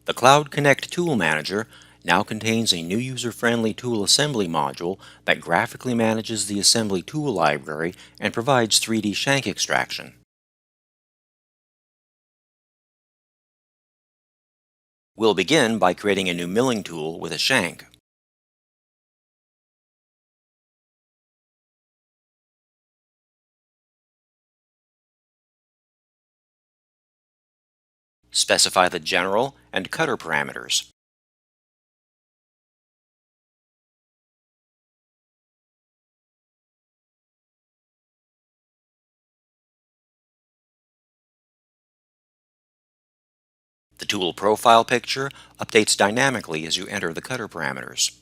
The Cloud Connect Tool Manager now contains a new user-friendly tool assembly module that graphically manages the assembly tool library and provides 3D shank extraction. We'll begin by creating a new milling tool with a shank. Specify the general and cutter parameters. The tool profile picture updates dynamically as you enter the cutter parameters.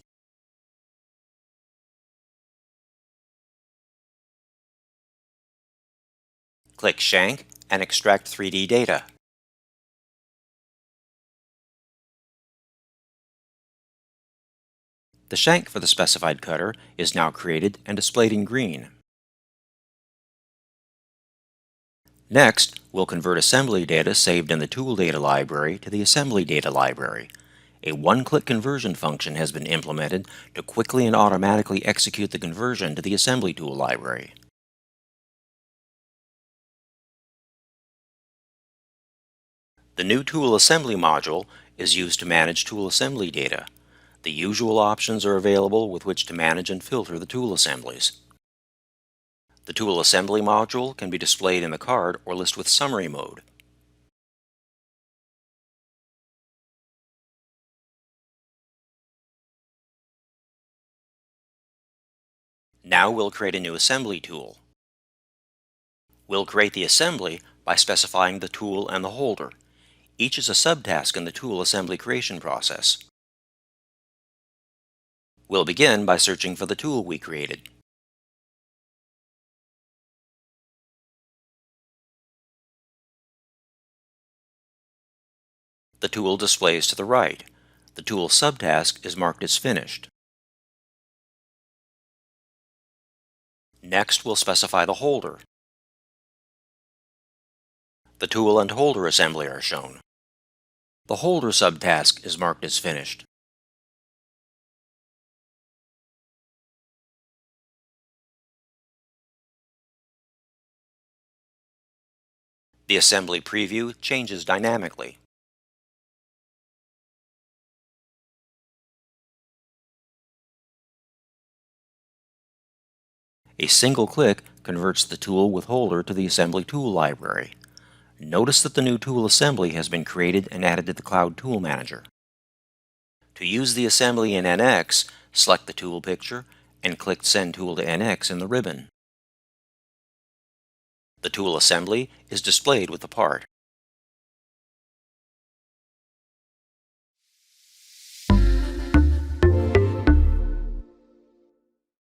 Click Shank and extract 3D data. The shank for the specified cutter is now created and displayed in green. Next, we'll convert assembly data saved in the tool data library to the assembly data library. A one-click conversion function has been implemented to quickly and automatically execute the conversion to the assembly tool library. The new tool assembly module is used to manage tool assembly data. The usual options are available with which to manage and filter the tool assemblies. The tool assembly module can be displayed in the card or list with summary mode. Now we'll create a new assembly tool. We'll create the assembly by specifying the tool and the holder. Each is a subtask in the tool assembly creation process. We'll begin by searching for the tool we created. The tool displays to the right. The tool subtask is marked as finished. Next, we'll specify the holder. The tool and holder assembly are shown. The holder subtask is marked as finished. The assembly preview changes dynamically. A single click converts the tool with holder to the assembly tool library. Notice that the new tool assembly has been created and added to the Cloud Tool Manager. To use the assembly in NX, select the tool picture and click Send Tool to NX in the ribbon. The tool assembly is displayed with the part.